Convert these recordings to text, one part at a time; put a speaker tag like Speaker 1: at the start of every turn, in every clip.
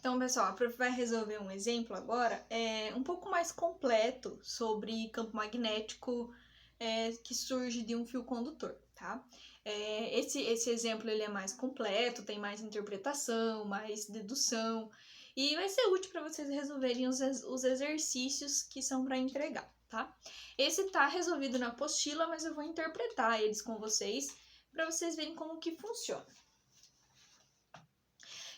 Speaker 1: Então, pessoal, a prof vai resolver um exemplo agora um pouco mais completo sobre campo magnético que surge de um fio condutor, tá? Esse exemplo ele é mais completo, tem mais interpretação, mais dedução, e vai ser útil para vocês resolverem os exercícios que são para entregar, tá? Esse tá resolvido na apostila, mas eu vou interpretar eles com vocês para vocês verem como que funciona.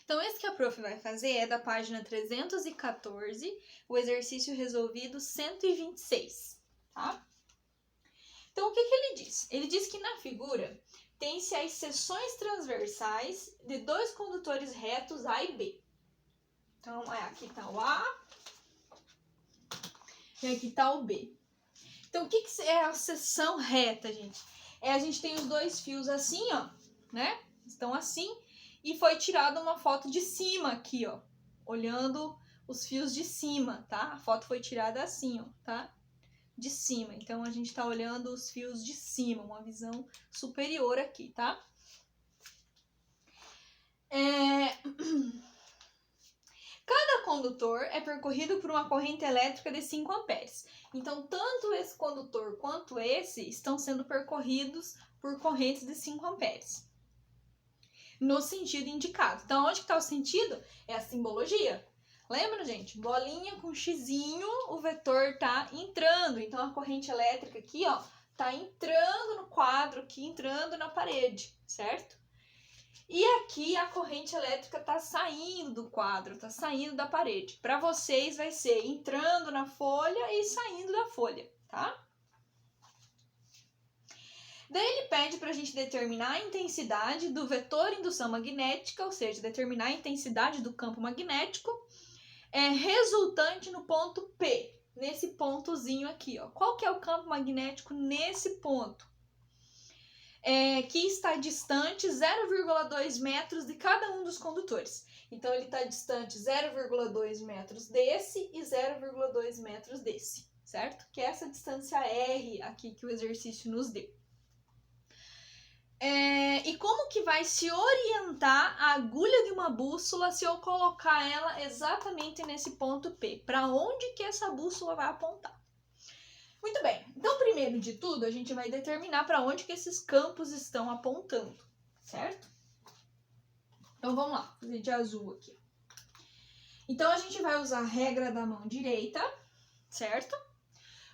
Speaker 1: Então, esse que a prof vai fazer é da página 314, o exercício resolvido 126, tá? Então, o que ele diz? Ele diz que na figura tem-se as seções transversais de dois condutores retos A e B. Então, aqui está o A e aqui está o B. Então, o que é a seção reta, gente? A gente tem os dois fios assim, ó, né? Estão assim. E foi tirada uma foto de cima aqui, ó, olhando os fios de cima, tá? A foto foi tirada assim, ó, tá? De cima. Então, a gente tá olhando os fios de cima, uma visão superior aqui, tá? Cada condutor é percorrido por uma corrente elétrica de 5 amperes. Então, tanto esse condutor quanto esse estão sendo percorridos por correntes de 5 amperes. No sentido indicado. Então, onde que está o sentido? É a simbologia. Lembra, gente? Bolinha com xizinho, o vetor está entrando. Então, a corrente elétrica aqui, ó, está entrando no quadro, aqui entrando na parede, certo? E aqui a corrente elétrica está saindo do quadro, está saindo da parede. Para vocês vai ser entrando na folha e saindo da folha, tá? Daí ele pede para a gente determinar a intensidade do vetor indução magnética, ou seja, determinar a intensidade do campo magnético resultante no ponto P, nesse pontozinho aqui, ó. Qual que é o campo magnético nesse ponto? Que está distante 0,2 metros de cada um dos condutores. Então, ele está distante 0,2 metros desse e 0,2 metros desse, certo? Que é essa distância R aqui que o exercício nos deu. E como que vai se orientar a agulha de uma bússola se eu colocar ela exatamente nesse ponto P? Para onde que essa bússola vai apontar? Muito bem, então primeiro de tudo a gente vai determinar para onde que esses campos estão apontando, certo? Então vamos lá, fazer de azul aqui. Então a gente vai usar a regra da mão direita, certo?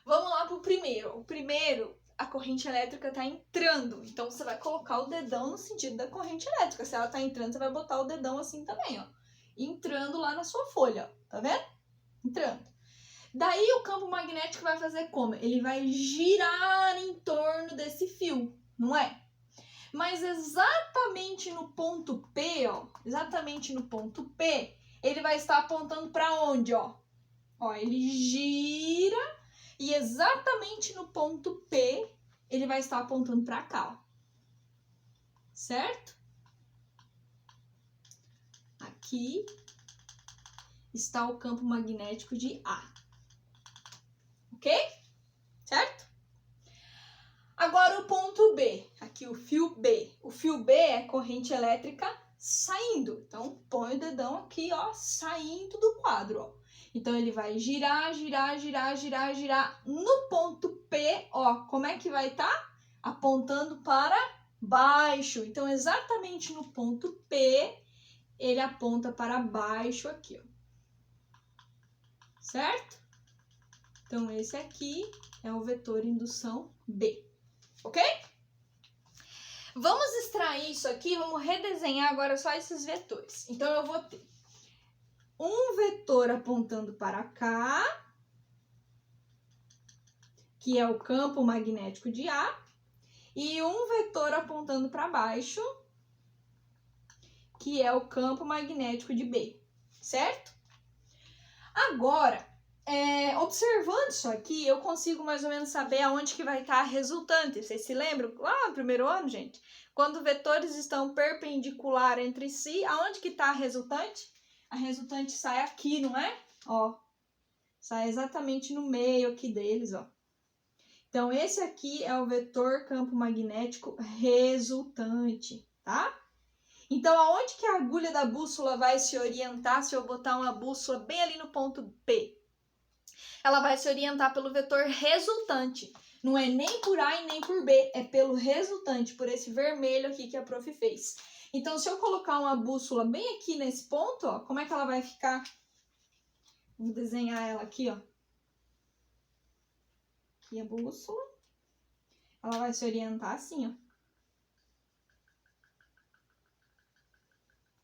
Speaker 1: Vamos lá para o primeiro. O primeiro, a corrente elétrica está entrando, então você vai colocar o dedão no sentido da corrente elétrica. Se ela está entrando, você vai botar o dedão assim também, ó. Entrando lá na sua folha, ó. Tá vendo? Entrando. Daí o campo magnético vai fazer como? Ele vai girar em torno desse fio, não é? Mas exatamente no ponto P, ó, exatamente no ponto P, ele vai estar apontando para onde, ó? Ó, ele gira e exatamente no ponto P, ele vai estar apontando para cá, ó. Certo? Aqui está o campo magnético de A. Ok? Certo? Agora o ponto B, aqui o fio B. O fio B é corrente elétrica saindo. Então, põe o dedão aqui, ó, saindo do quadro, ó. Então, ele vai girar, girar, girar, girar, girar. No ponto P, ó, como é que vai estar? Apontando para baixo. Então, exatamente no ponto P, ele aponta para baixo aqui, ó. Certo? Então, esse aqui é o vetor indução B, ok? Vamos extrair isso aqui, vamos redesenhar agora só esses vetores. Então, eu vou ter um vetor apontando para cá, que é o campo magnético de A, e um vetor apontando para baixo, que é o campo magnético de B, certo? Agora, observando isso aqui, eu consigo mais ou menos saber aonde que vai estar a resultante. Vocês se lembram? Lá no primeiro ano, gente? Quando vetores estão perpendiculares entre si, aonde que está a resultante? A resultante sai aqui, não é? Ó, sai exatamente no meio aqui deles, ó. Então, esse aqui é o vetor campo magnético resultante, tá? Então, aonde que a agulha da bússola vai se orientar se eu botar uma bússola bem ali no ponto P? Ela vai se orientar pelo vetor resultante. Não é nem por A e nem por B, é pelo resultante, por esse vermelho aqui que a prof fez. Então, se eu colocar uma bússola bem aqui nesse ponto, ó, como é que ela vai ficar? Vou desenhar ela aqui, ó. Aqui a bússola. Ela vai se orientar assim, ó.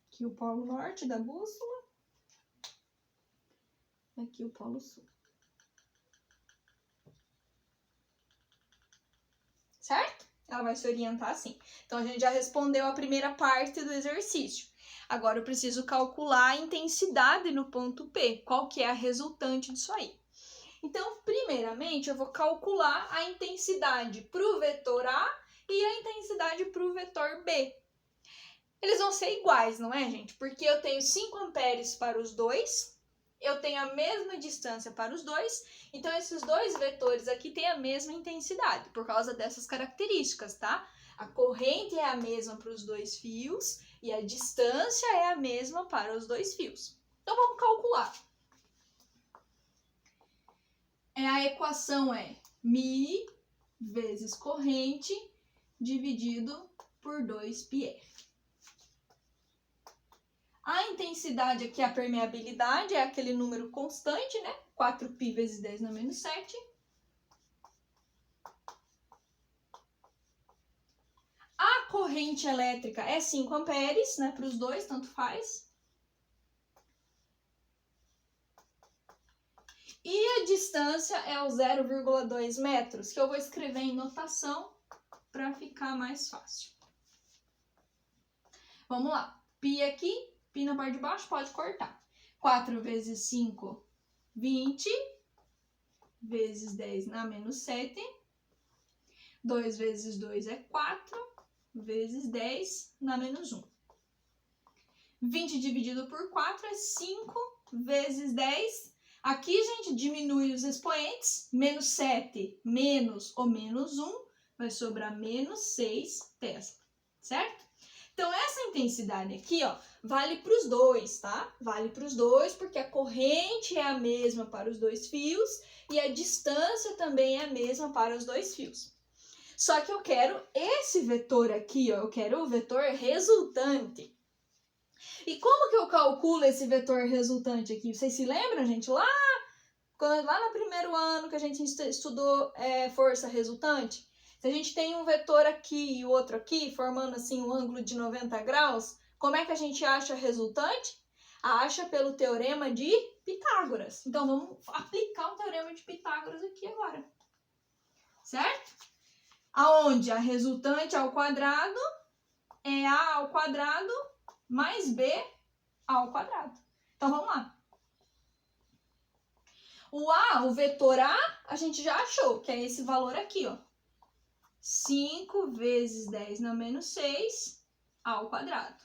Speaker 1: Aqui o polo norte da bússola. Aqui o polo sul. Certo? Ela vai se orientar assim. Então, a gente já respondeu a primeira parte do exercício. Agora, eu preciso calcular a intensidade no ponto P. Qual que é a resultante disso aí? Então, primeiramente, eu vou calcular a intensidade para o vetor A e a intensidade para o vetor B. Eles vão ser iguais, não é, gente? Porque eu tenho 5 amperes para os dois, eu tenho a mesma distância para os dois, então esses dois vetores aqui têm a mesma intensidade, por causa dessas características, tá? A corrente é a mesma para os dois fios e a distância é a mesma para os dois fios. Então, vamos calcular. A equação é μ vezes corrente dividido por 2πr. A intensidade aqui, a permeabilidade, é aquele número constante, né? 4π vezes 10 na menos 7. A corrente elétrica é 5 amperes, né? Para os dois, tanto faz. E a distância é o 0,2 metros, que eu vou escrever em notação para ficar mais fácil. Vamos lá. Π aqui, π na parte de baixo, pode cortar. 4 vezes 5, 20. Vezes 10 na menos 7. 2 vezes 2 é 4. Vezes 10 na menos 1. 20 dividido por 4 é 5 vezes 10. Aqui, gente, diminui os expoentes. Menos 7 menos o menos 1 vai sobrar menos 6 Tesla, certo? Então, essa intensidade aqui, ó, vale para os dois, tá? Vale para os dois porque a corrente é a mesma para os dois fios e a distância também é a mesma para os dois fios. Só que eu quero esse vetor aqui, ó, eu quero o vetor resultante. E como que eu calculo esse vetor resultante aqui? Vocês se lembram, gente? Lá no primeiro ano que a gente estudou força resultante, se a gente tem um vetor aqui e outro aqui, formando assim um ângulo de 90 graus, como é que a gente acha a resultante? Acha pelo teorema de Pitágoras. Então, vamos aplicar o teorema de Pitágoras aqui agora. Certo? Aonde a resultante ao quadrado é A ao quadrado mais B ao quadrado. Então, vamos lá. O vetor A gente já achou, que é esse valor aqui, ó. 5 vezes 10 na menos 6 ao quadrado.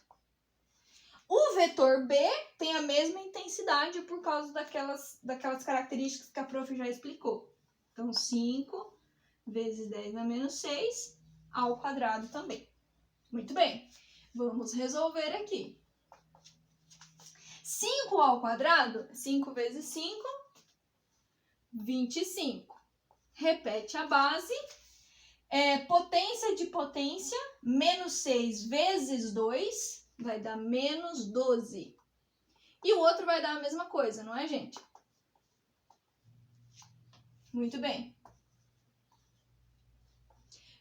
Speaker 1: O vetor B tem a mesma intensidade por causa daquelas características que a prof já explicou. Então, 5 vezes 10 na menos 6 ao quadrado também. Muito bem, vamos resolver aqui. 5 ao quadrado, 5 vezes 5, 25. Repete a base. Potência de potência, menos 6 vezes 2 vai dar menos 12. E o outro vai dar a mesma coisa, não é, gente? Muito bem.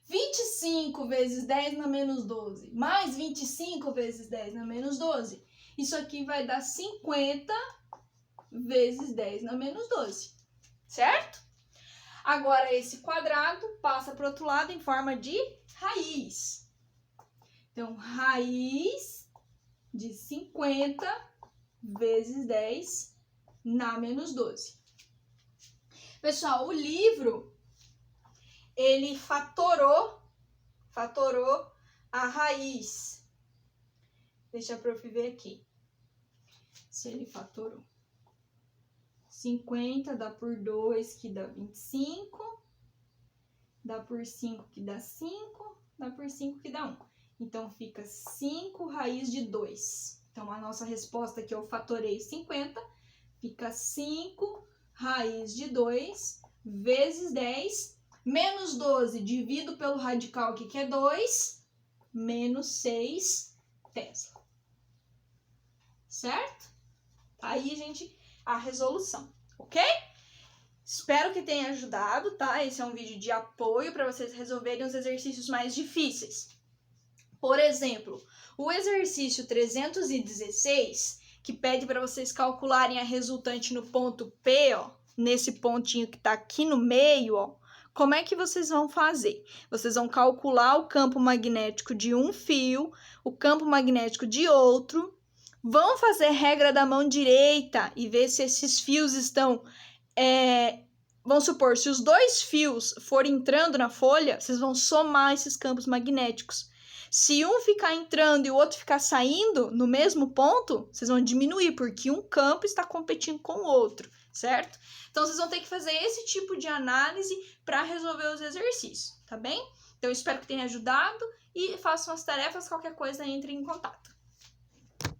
Speaker 1: 25 vezes 10 na menos 12, mais 25 vezes 10 na menos 12. Isso aqui vai dar 50 vezes 10 na menos 12, certo? Agora, esse quadrado passa para o outro lado em forma de raiz. Então, raiz de 50 vezes 10 na menos 12. Pessoal, o livro, ele fatorou a raiz. Deixa a prof ver aqui. Se ele fatorou. 50 dá por 2, que dá 25. Dá por 5, que dá 5. Dá por 5, que dá 1. Então, fica 5 raiz de 2. Então, a nossa resposta aqui, eu fatorei 50, fica 5 raiz de 2 vezes 10, menos 12 divido pelo radical aqui, que é 2, menos 6 Tesla. Certo? Aí, gente, a resolução, ok? Espero que tenha ajudado, tá? Esse é um vídeo de apoio para vocês resolverem os exercícios mais difíceis. Por exemplo, o exercício 316, que pede para vocês calcularem a resultante no ponto P, ó, nesse pontinho que está aqui no meio, ó, como é que vocês vão fazer? Vocês vão calcular o campo magnético de um fio, o campo magnético de outro, vão fazer regra da mão direita e ver se esses fios estão... Vamos supor, se os dois fios forem entrando na folha, vocês vão somar esses campos magnéticos. Se um ficar entrando e o outro ficar saindo no mesmo ponto, vocês vão diminuir, porque um campo está competindo com o outro, certo? Então, vocês vão ter que fazer esse tipo de análise para resolver os exercícios, tá bem? Então, eu espero que tenha ajudado e façam as tarefas, qualquer coisa, entre em contato.